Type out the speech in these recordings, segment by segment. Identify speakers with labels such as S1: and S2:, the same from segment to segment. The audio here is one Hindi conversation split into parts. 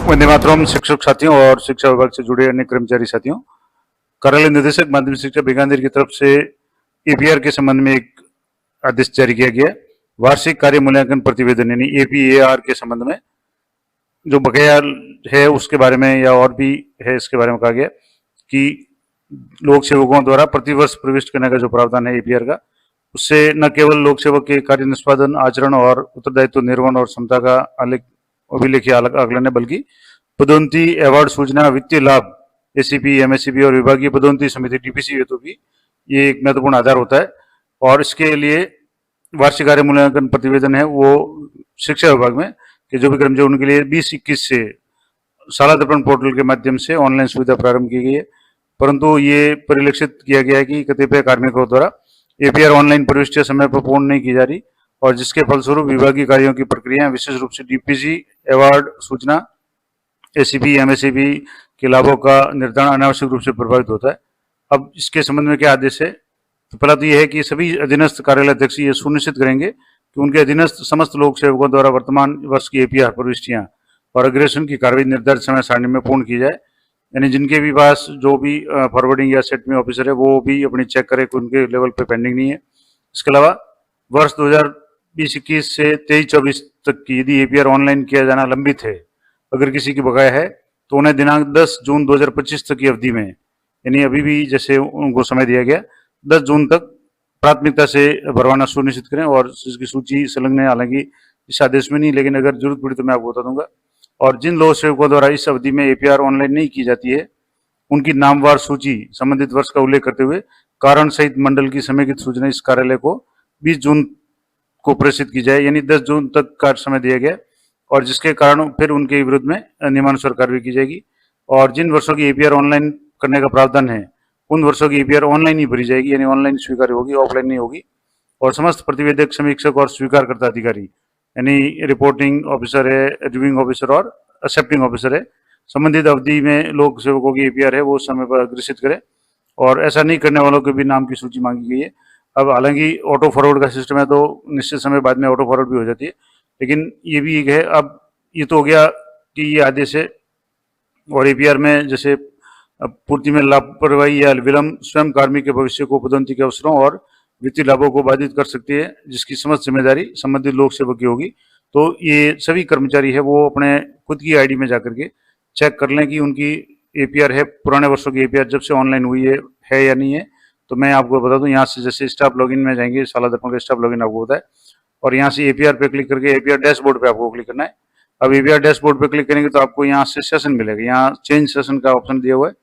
S1: वंदे मातरम। शिक्षक साथियों और शिक्षा विभाग से जुड़े अन्य कर्मचारी साथियों, कार्यालय निदेशक माध्यमिक शिक्षा बीकानेर की तरफ से एपीआर के संबंध में एक आदेश जारी किया गया। वार्षिक कार्य मूल्यांकन प्रतिवेदन यानी एपीएआर के संबंध में जो बकाया है उसके बारे में या और भी है इसके बारे में कहा गया कि लोक सेवकों द्वारा प्रतिवर्ष प्रविष्ट करने का जो प्रावधान है एपीआर का, उससे न केवल लोक सेवक के कार्य निष्पादन, आचरण और उत्तरदायित्व निर्वहन और क्षमता का अभिलेखीय आकलन है, बल्कि पदोन्नति, अवार्ड, सूचना, वित्तीय लाभ, एसीपी, एमएससीपी और विभागीय पदोन्नति समिति डीपीसी हेतु भी ये एक महत्वपूर्ण आधार होता है। और इसके लिए वार्षिक कार्य मूल्यांकन प्रतिवेदन है वो शिक्षा विभाग में कि जो भी कर्मचारी उनके लिए 20-21 से शाला दर्पण पोर्टल के माध्यम से ऑनलाइन सुविधा प्रारंभ की गई है। परंतु ये परिलक्षित किया गया है कि कतिपय कार्मिकों द्वारा एपीआर ऑनलाइन प्रविष्टियां समय पर पूर्ण नहीं की जा रही और जिसके फलस्वरूप विभागीय कार्यों की प्रक्रिया विशेष रूप से डीपीसी, अवार्ड, सूचना, एसीपी, एमएससीपी के लाभों का निर्धारण अनावश्यक रूप से प्रभावित होता है। अब इसके संबंध में क्या आदेश है? तो पहला तो यह है कि सभी अधीनस्थ कार्यालय अध्यक्ष ये सुनिश्चित करेंगे कि उनके अधीनस्थ समस्त लोक सेवकों द्वारा वर्तमान वर्ष की एपीआर प्रविष्टियां और अग्रेसन की कार्रवाई निर्धारित समय सारणी में पूर्ण की जाए। यानी जिनके भी पास जो भी फॉरवर्डिंग या सेट में ऑफिसर है वो भी अपनी चेक करे कि उनके लेवल पे पेंडिंग नहीं है। इसके अलावा वर्ष 2020-21 से 23-24 तक की यदि एपीआर ऑनलाइन किया जाना लंबित है, अगर किसी की बकाया है तो उन्हें दिनांक 10 जून 2025 तक की अवधि में, यानी अभी भी जैसे उनको समय दिया गया 10 जून तक प्राथमिकता से भरवाना सुनिश्चित करें। और इसकी सूची संलग्न है, हालांकि इस आदेश में नहीं, लेकिन अगर जरूरत पड़ी तो मैं आपको बता दूंगा। और जिन लोक सेवकों द्वारा इस अवधि में एपीआर ऑनलाइन नहीं की जाती है उनकी नामवार सूची संबंधित वर्ष का उल्लेख करते हुए कारण सहित मंडल की समेकित सूचना इस कार्यालय को 20 जून को प्रेषित की जाए। यानी 10 जून तक का समय दिया गया और जिसके कारण फिर उनके विरुद्ध में नियमानुसार कार्रवाई की जाएगी। और जिन वर्षों की एपीआर ऑनलाइन करने का प्रावधान है उन वर्षों की एपीआर ऑनलाइन ही भरी जाएगी, यानी ऑनलाइन स्वीकार होगी, ऑफलाइन नहीं होगी। और समस्त प्रतिवेदक, समीक्षक और स्वीकारकर्ता अधिकारी यानी रिपोर्टिंग ऑफिसर है, रिव्यूइंग ऑफिसर और एक्सेप्टिंग ऑफिसर है, संबंधित अवधि में लोक सेवकों की एपीआर है वो समय पर अग्रेसित करें। और ऐसा नहीं करने वालों के भी नाम की सूची मांगी गई है। अब हालांकि ऑटो फॉरवर्ड का सिस्टम है तो निश्चित समय बाद में ऑटो फॉरवर्ड भी हो जाती है, लेकिन ये भी एक है। अब ये तो हो गया कि ये आदेश है। और एपीआर में जैसे पूर्ति में लापरवाही या विलंब स्वयं कार्मिक के भविष्य को, पदोन्नति के अवसरों और वित्तीय लाभों को बाधित कर सकती है, जिसकी समस्त जिम्मेदारी संबंधित लोक सेवक की होगी। तो ये सभी कर्मचारी है वो अपने खुद की आईडी में जाकर के चेक कर लें कि उनकी एपीआर है, पुराने वर्षों की एपीआर जब से ऑनलाइन हुई है या नहीं है। तो मैं आपको बता दूं, यहाँ से जैसे स्टाफ लॉगिन में जाएंगे, शाला दर्पण का स्टाफ लॉगिन आपको बताए, और यहाँ से एपीआर पे क्लिक करके एपीआर डैशबोर्ड पे आपको क्लिक करना है। अब एपीआर डैशबोर्ड पे क्लिक करेंगे तो आपको यहाँ से सेशन मिलेगा, यहाँ चेंज सेशन का ऑप्शन दिया हुआ है,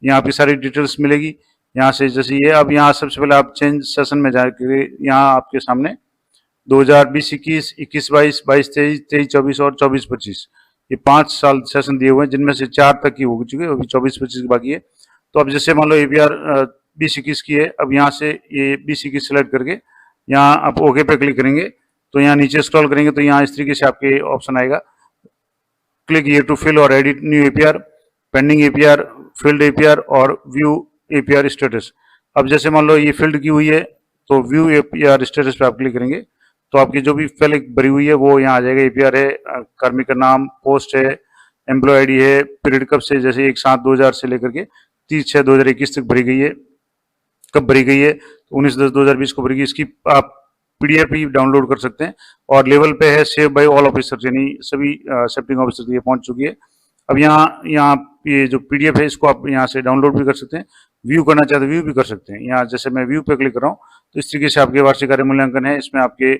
S1: यहाँ आपकी सारी डिटेल्स मिलेगी। यहाँ से जैसे ये, अब यहाँ सबसे पहले आप चेंज सेशन में जाकर यहाँ आपके सामने 2020-21, 21-22, 22-23, 23-24 और 24-25 ये 5 साल सेशन दिए हुए हैं, जिनमें से 4 तक की हो चुकी है, अभी 24-25 की बाकी है। तो अब जैसे मान लो एपीआर 20-21 की है, अब यहाँ से ये 20-21 सेलेक्ट करके यहाँ आप ओके पे क्लिक करेंगे तो यहाँ नीचे स्क्रॉल करेंगे तो यहाँ इस तरीके से आपके ऑप्शन आएगा, क्लिक हियर टू फिल और edit new APR, pending APR, field APR और व्यू एपीआर स्टेटस। अब जैसे मान लो ये फिल्ड की हुई है तो व्यू एपीआर स्टेटस पे आप क्लिक करेंगे तो आपकी जो भी पहले भरी हुई है वो यहाँ आ जाएगा। एपीआर है, कार्मिक का नाम, पोस्ट है, एम्प्लॉय आईडी है, पीरियड कब से, जैसे 1/7/2000 से लेकर के 30/6/2021 तक भरी गई है, कब भरी गई है, 19/10/2020 को भरी गई। इसकी आप पीडीएफ भी डाउनलोड कर सकते हैं। और लेवल पे है सेव बाय ऑल ऑफिसर्स, यानी सभी एक्सेप्टिंग ऑफिसर ये पहुंच चुकी है। अब यहाँ ये जो पीडीएफ है इसको आप यहाँ से डाउनलोड भी कर सकते हैं, व्यू करना चाहते हैं व्यू भी कर सकते हैं। यहाँ जैसे मैं व्यू पे क्लिक कर रहा हूँ तो इस तरीके से आपके वार्षिक कार्य मूल्यांकन है, इसमें आपके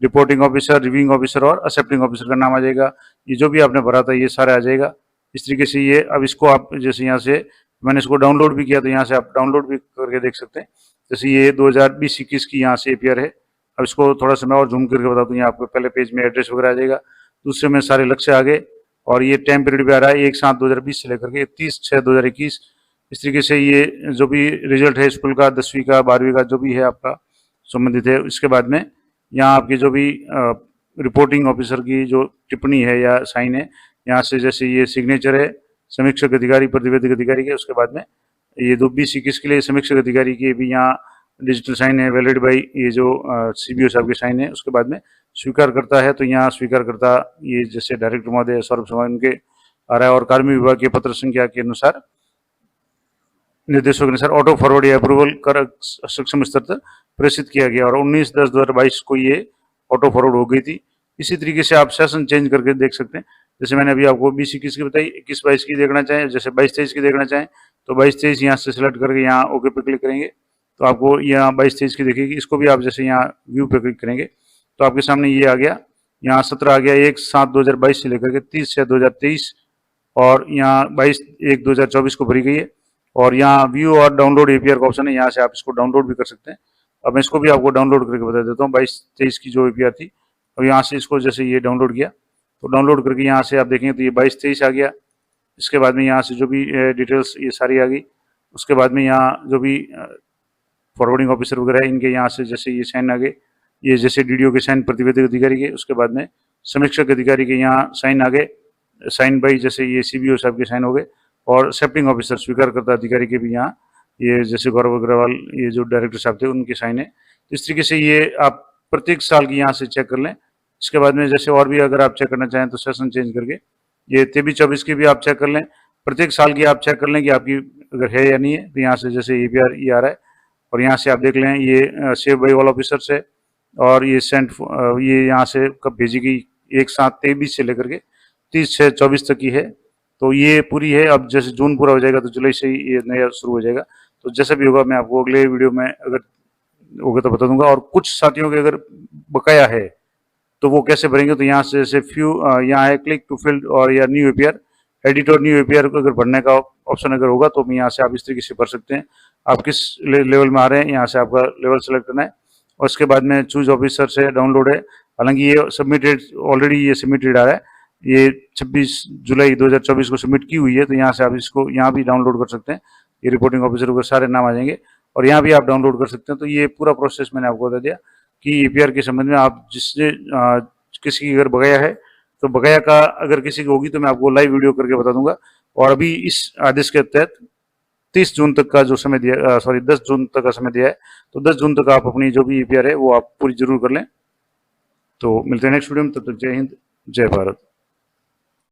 S1: रिपोर्टिंग ऑफिसर, रिव्यूइंग ऑफिसर और एक्सेप्टिंग ऑफिसर का नाम आ जाएगा। ये जो भी आपने भरा था ये सारा आ जाएगा इस तरीके से। ये अब इसको आप जैसे यहाँ से मैंने इसको डाउनलोड भी किया तो यहाँ से आप डाउनलोड भी करके देख सकते हैं। जैसे ये 2020-21 की यहाँ से एपीआर है। अब इसको थोड़ा सा मैं और जूम करके बता दूँ, यहाँ आपको पहले पेज में एड्रेस वगैरह आ जाएगा, दूसरे में सारे लक्ष्य आ गए और ये टाइम पीरियड भी आ रहा है 1/7/2020 से लेकर के 30/6/2021। इस तरीके से ये जो भी रिजल्ट है स्कूल का, 10वीं का, 12वीं का जो भी है आपका संबंधित है। इसके बाद में यहाँ आपकी जो भी रिपोर्टिंग ऑफिसर की जो टिप्पणी है या साइन है, यहाँ से जैसे ये सिग्नेचर है समीक्षक अधिकारी, प्रतिवेदक अधिकारी के, उसके बाद में ये 2020-21 के लिए समीक्षक अधिकारी की भी यहाँ डिजिटल साइन है, वैलिड बाई ये जो सीबीओ साहब के साइन है। उसके बाद में स्वीकार करता है तो यहाँ स्वीकार करता ये जैसे डायरेक्टर महोदय सौरभ शर्मा, उनके आ रहा है और कार्मिक विभाग के पत्र संख्या के अनुसार निर्देशों के अनुसार ऑटो फॉरवर्ड या अप्रूवल कर सक्षम स्तर तक प्रेषित किया गया और 19/10/2022 को ये ऑटो फॉरवर्ड हो गई थी। इसी तरीके से आप सेशन चेंज करके देख सकते हैं। जैसे मैंने अभी आपको 20-21 की बताई, 21-22 की देखना चाहें, जैसे 22-23 की देखना चाहें तो 22-23 यहाँ से सिलेक्ट करके यहाँ ओके पे क्लिक करेंगे तो आपको यहाँ 22-23 की दिखेगी। इसको भी आप जैसे यहाँ व्यू पे क्लिक करेंगे तो आपके सामने ये आ गया, यहाँ 17 आ गया 1/7/2022 से लेकर के 30/6/2023 और यहाँ 22/1/2024 को भरी गई है। और यहाँ व्यू और डाउनलोड एपीआर का ऑप्शन है, यहाँ से आप इसको डाउनलोड भी कर सकते हैं। अब मैं इसको भी आपको डाउनलोड करके बता देता हूँ 22-23 की जो एपीआर थी। अब यहाँ से इसको जैसे ये डाउनलोड किया तो डाउनलोड करके यहाँ से आप देखेंगे तो ये 22-23 आ गया। इसके बाद में यहाँ से जो भी डिटेल्स ये सारी आ गई। उसके बाद में यहाँ जो भी फॉरवर्डिंग ऑफिसर वगैरह है इनके यहाँ से जैसे ये साइन आ गए, ये जैसे डीडीओ के साइन प्रतिवेदक अधिकारी के, उसके बाद में समीक्षक अधिकारी के यहाँ साइन आ गए, साइन बाई जैसे ये सीबीओ साहब के साइन हो गए और सेफ्टिंग ऑफिसर स्वीकारकर्ता अधिकारी के भी यहाँ ये जैसे गौरव अग्रवाल ये जो डायरेक्टर साहब थे उनके साइन है। इस तरीके से ये आप प्रत्येक साल की यहाँ से चेक कर लें। इसके बाद में जैसे और भी अगर आप चेक करना चाहें तो सेशन चेंज करके ये 23-24 की भी आप चेक कर लें। प्रत्येक साल की आप चेक कर लें कि आपकी अगर है या नहीं है। तो यहाँ से जैसे एपीआर ये आ रहा है और यहाँ से आप देख लें ये सेव बाई ऑल ऑफिसर से और ये सेंट ये यहाँ से कब भेजी गई 1/7/23 से लेकर के 30/6/24 तक की है। तो ये पूरी है। अब जैसे जून पूरा हो जाएगा तो जुलाई से ही ये नया शुरू हो जाएगा। तो जैसा भी होगा मैं आपको अगले वीडियो में अगर होगा तो बता दूंगा। और कुछ साथियों के अगर बकाया है तो वो कैसे भरेंगे तो यहाँ से जैसे फ्यू यहाँ है क्लिक टू फील्ड और या न्यू एपीआर एडिट और न्यू एपीआर को अगर भरने का ऑप्शन अगर होगा तो यहाँ से आप इस तरीके से भर सकते हैं। आप किस लेवल में आ रहे हैं यहाँ से आपका लेवल सेलेक्ट करना है और उसके बाद में चूज ऑफिसर से डाउनलोड है। हालांकि ये सबमिटेड ऑलरेडी ये सबमिटेड आ रहा है, ये 26 जुलाई 2024 को सबमिट की हुई है। तो यहाँ से आप इसको यहाँ भी डाउनलोड कर सकते हैं। ये रिपोर्टिंग ऑफिसर के सारे नाम आ जाएंगे और यहाँ भी आप डाउनलोड कर सकते हैं। तो ये पूरा प्रोसेस मैंने आपको बता दिया कि ईपीआर के संबंध में आप जिससे किसी की अगर बकाया है तो बकाया का अगर किसी की होगी तो मैं आपको लाइव वीडियो करके बता दूंगा। और अभी इस आदेश के तहत 30 जून तक का जो समय दिया 10 जून तक का समय दिया है। तो 10 जून तक आप अपनी जो भी ईपीआर है वो आप पूरी जरूर कर लें। तो मिलते हैं नेक्स्ट वीडियो में, तब तक जय हिंद जय भारत।